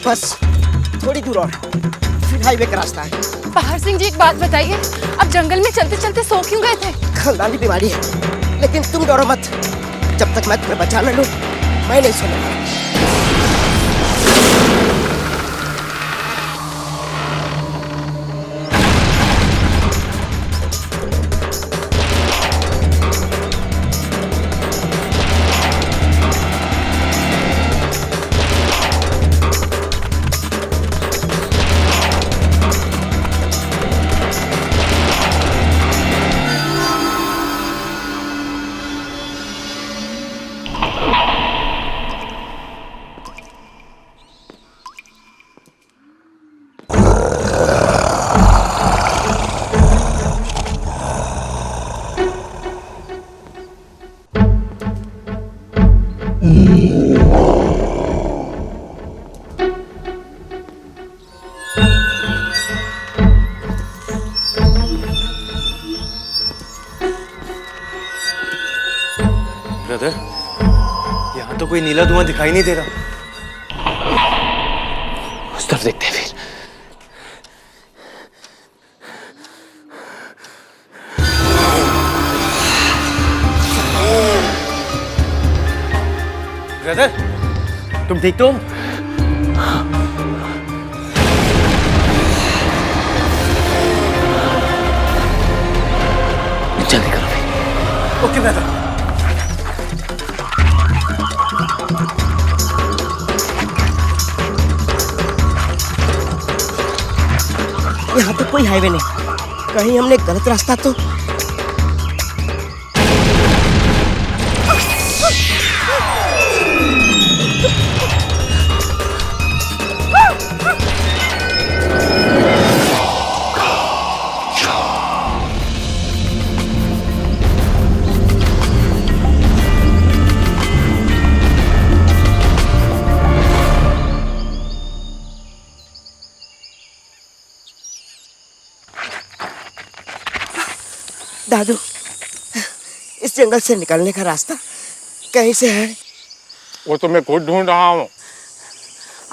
बस थोड़ी दूर और फिर हाईवे का रास्ता है। पहाड़ सिंह जी, एक बात बताइए, अब जंगल में चलते चलते सो क्यों गए थे? खानदानी बीमारी है, लेकिन तुम डरो मत, जब तक मैं तुम्हें बचा न लूं मैं नहीं सोऊंगा। ब्रदर, यहाँ तो कोई नीला धुआं दिखाई नहीं दे रहा। उस तरफ देखते हैं फिर। ब्रदर, तुम ठीक तो हो? जल्दी करो फिर। Okay brother. यहाँ तो कोई हाईवे नहीं, कहीं हमने गलत रास्ता तो। दादू, इस जंगल से निकलने का रास्ता कहीं से है? वो तो मैं खुद ढूंढ रहा हूँ।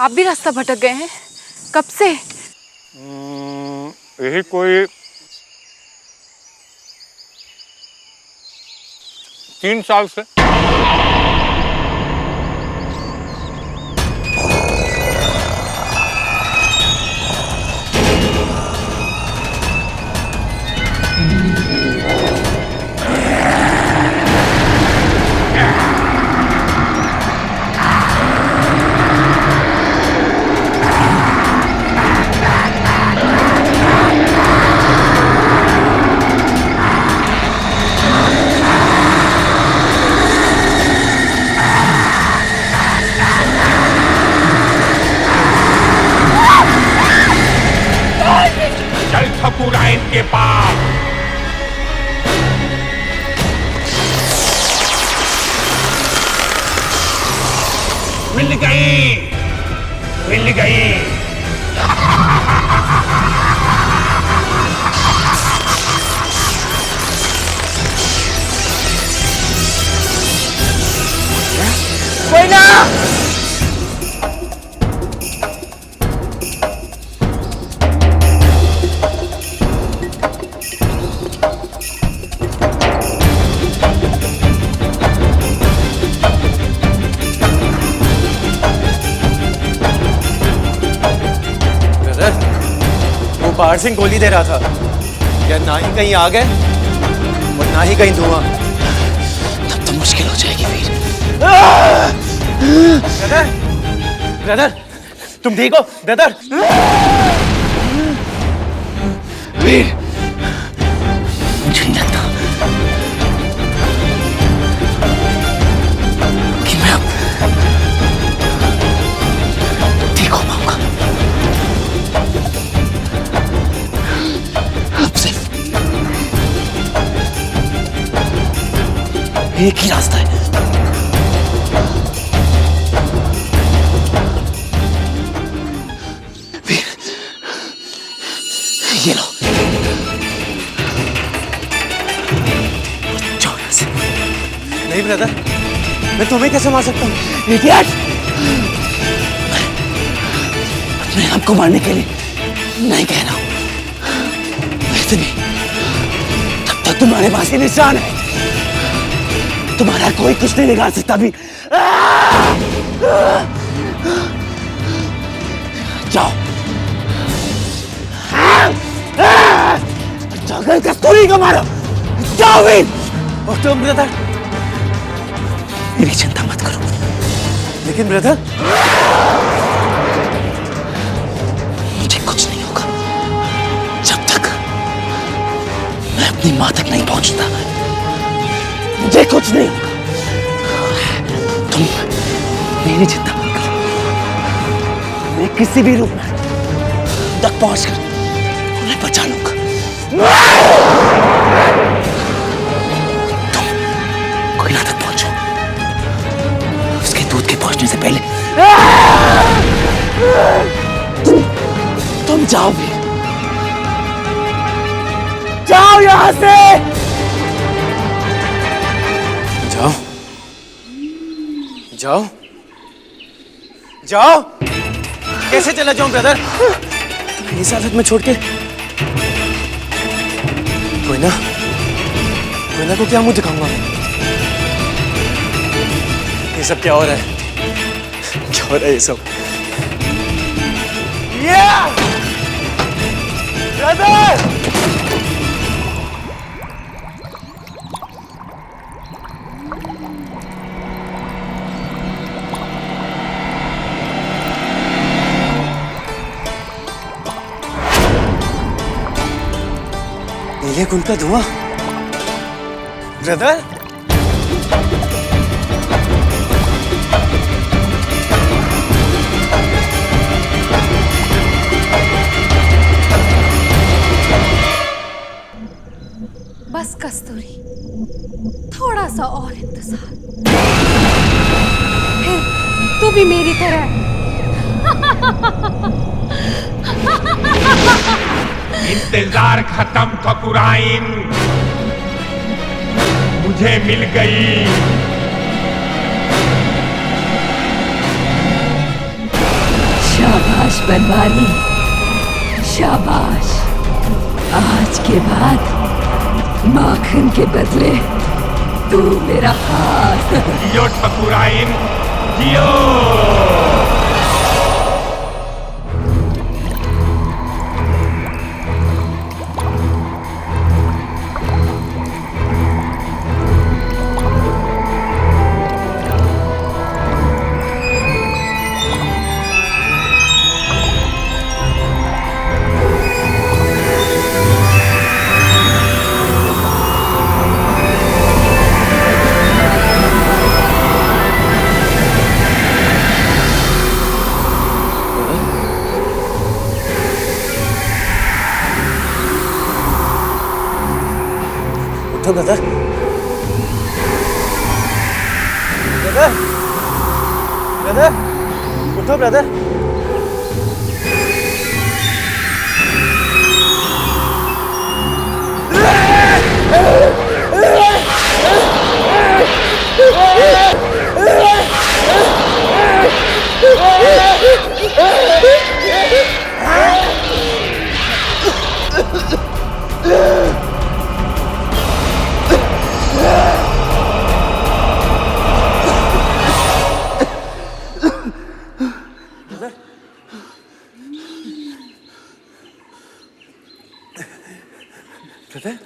आप भी रास्ता भटक गए हैं? कब से? यही कोई 3 साल से। के पास मिल गई। कोई ना। पहाड़ सिंह गोली दे रहा था, या ना ही कहीं आ गए और ना ही कहीं धुआं। तब तो मुश्किल हो जाएगी वीर। ब्रदर, ब्रदर, तुम ठीक हो ब्रदर? वीर, मुझे नहीं लगता कि मैं अब ठीक हो पाऊंगा। एक ही रास्ता है। ये लो, जाओ यहाँ से। नहीं ब्रदर, मैं तुम्हें कैसे मार सकता हूँ? इडियट! मैं आपको मारने के लिए नहीं कह रहा हूं। वैसे भी तब तक तुम्हारे पास ये निशान है, तुम्हारा कोई कुछ नहीं बिगाड़ सकता भी। जाओ जाकर कस्तूरी को मारो। जाओ वीर। और तुम ब्रदर? मेरी चिंता मत करो। लेकिन ब्रदर, मुझे कुछ नहीं होगा जब तक मैं अपनी मां तक नहीं पहुंचता। मुझे कुछ नहीं होगा। तुम मेरी चिंता मत करो। मैं किसी भी रूप में तक पहुंचकर उन्हें बचा लूंगा। तुम कोयला तक पहुंचो, उसके दूध के पहुंचने से पहले तुम जाओ भी। जाओ यहां से। जाओ जाओ जाओ। कैसे चला जाऊं ब्रदर, इस हालत में छोड़ के? कोयना, कोयना को क्या मुंह दिखाऊंगा? ये सब क्या हो रहा है? क्या हो रहा है ये सब? ब्रदर! नीले कुंड का धुआं। ब्रदर, बस कस्तूरी, थोड़ा सा और इंतजार, फिर तू भी मेरी तरह इंतजार खत्म ठकुराइन, मुझे मिल गई। शाबाश बनवारी, शाबाश। आज के बाद माखन के बदले तू मेरा हाथ। जियो ठकुराइन, जियो। उठो ब्रदर, ब्रदर, ब्रदर, उठो ब्रदर। ब्रदर,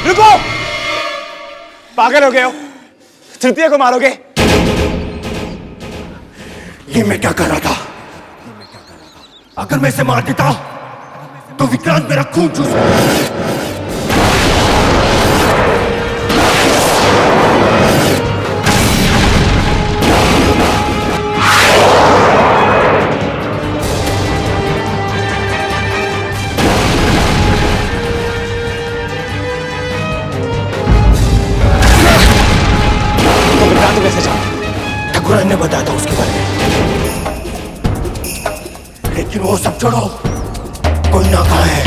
रुको! पागल हो गए हो? तृतीय को मारोगे? ये मैं क्या कर रहा था? अगर मैं इसे मार देता तो विक्रांत मेरा खून चूस। तो विक्रांत कैसे जाओ? ठाकुरन ने बताया था उसके बारे में, लेकिन वो सब छोड़ो। कोयना कहाँ है?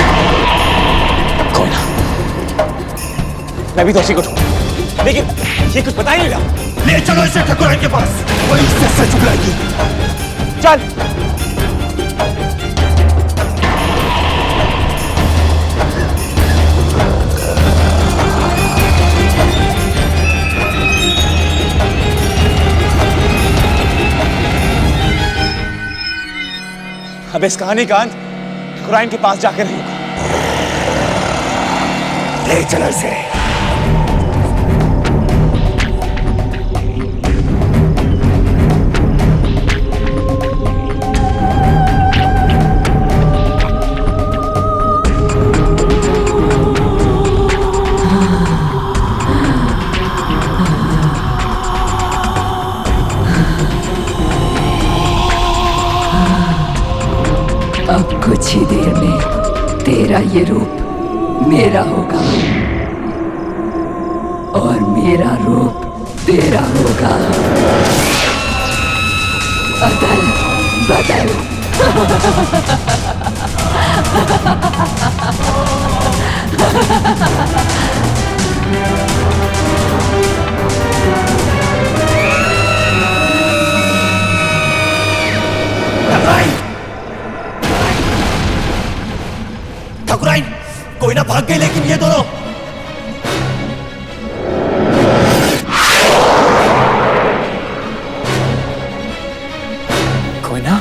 मैं भी तो उसी को ढूंढूं, लेकिन ये कुछ बता ही नहीं रहा। ले चलो इसे ठकुराइन के पास, वही इससे सच चुकाएगी। चल। अब इस कहानी का अंत ठकुराइन के पास जाकर नहीं होगा। ले चलो इसे। अब कुछ ही देर में तेरा ये रूप मेरा होगा और मेरा रूप तेरा होगा। बदल बदल। ठकुराइन, कोई ना भाग गए, लेकिन ये दोनों कोई ना।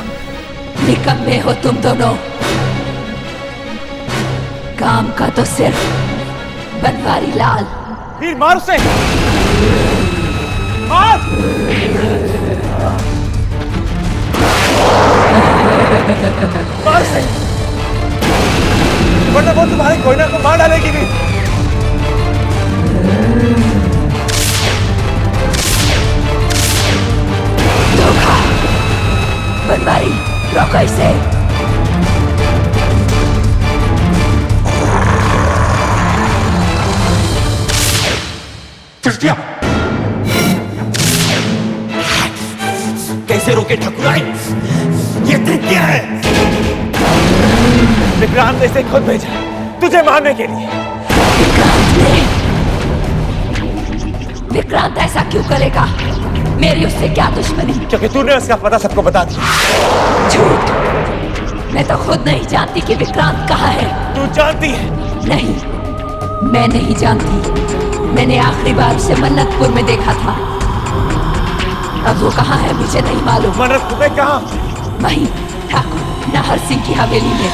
निकम्मे हो तुम दोनों। काम का तो सिर्फ बनवारी लाल। वीर मार उसे, मार। मार उसे, वरना वो तुम्हारे कोयना को मार डालेगी भी। धोखा। बनवारी, रोको इसे। तृतीया, कैसे रोके ठकुराइन? ये तृतीया है। विक्रांत ने इसे खुद भेजा तुझे मारने के लिए। विक्रांत ऐसा क्यों करेगा? मेरी उससे क्या दुश्मनी? क्योंकि तूने उसका पता सबको बता दिया। झूठ। मैं तो खुद नहीं जानती कि विक्रांत कहाँ है। तू जानती है? नहीं, मैं नहीं जानती। मैंने आखिरी बार उसे मन्नतपुर में देखा था। अब वो कहाँ है मुझे नहीं मालूम। मन्नतपुर में कहाँ? वहीं ठाकुर नाहर सिंह की हवेली में।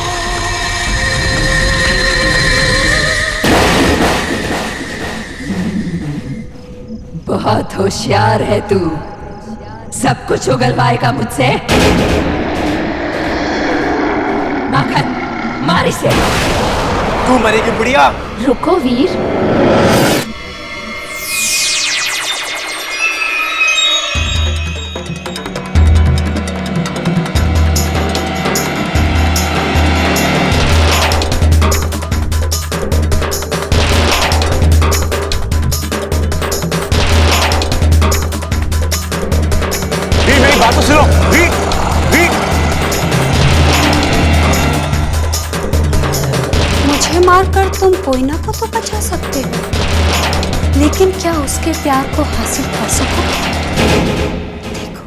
बहुत होशियार है तू, सब कुछ उगलवाएगा मुझसे। माखन, मार इसे। तू मरेगी बुढ़िया। रुको वीर। मेरी बात तो सुनो। वीर, वीर। मुझे मारकर तुम कोयना को तो बचा सकते हो, लेकिन क्या उसके प्यार को हासिल कर सकोगे? देखो।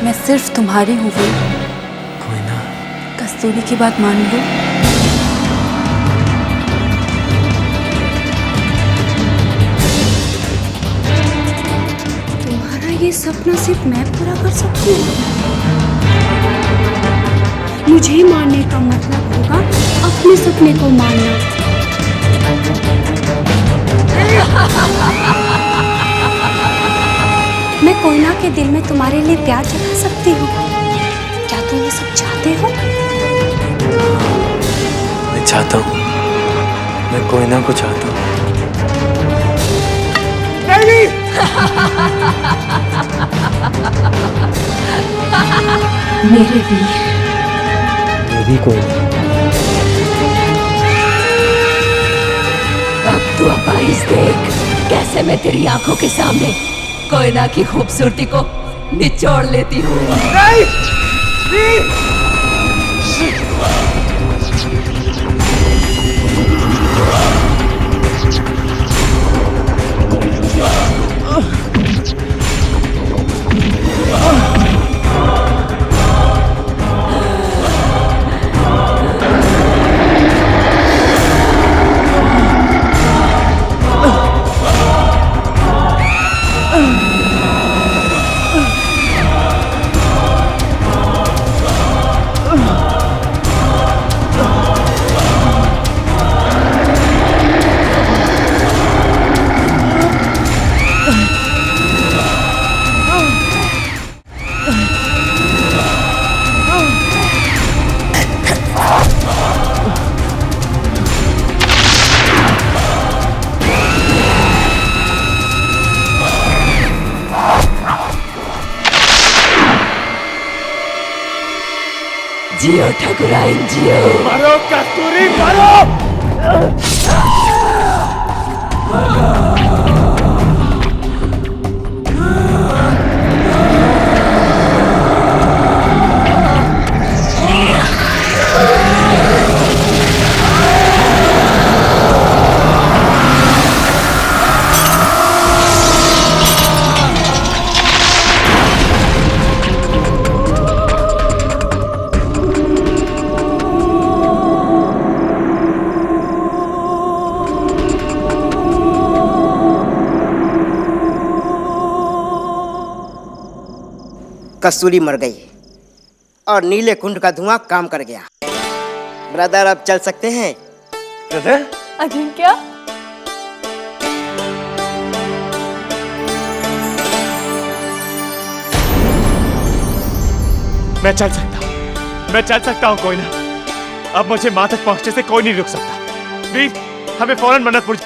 मैं सिर्फ तुम्हारी हूँ वीर। कस्तूरी की बात मान लो। तुम्हारा ये सपना सिर्फ मैं पूरा कर सकती हूँ। मुझे मारने का मतलब होगा अपने सपने को मारना। मैं कोयना के दिल में तुम्हारे लिए प्यार जगा सकती हूँ। क्या तुम ये सब चाहते हो? मैं चाहता हूँ, मैं कोयना को चाहता हूँ। नहीं। मेरे वीर, मेरी कोयना। अब तू अपाइज देख कैसे मैं तेरी आंखों के सामने कोयना की खूबसूरती को निचोड़ लेती हूँ। जियो ठाकुराइन जियो। मारो कस्तूरी मारो। कस्तूरी मर गई और नीले कुंड का धुआं काम कर गया। ब्रदर अब चल सकते हैं। ब्रदर अजिंक्य, मैं चल सकता हूँ कोयना। अब मुझे माँ तक पहुँचने से कोई नहीं रुक सकता। वीर, हमें फौरन मन्नतपुर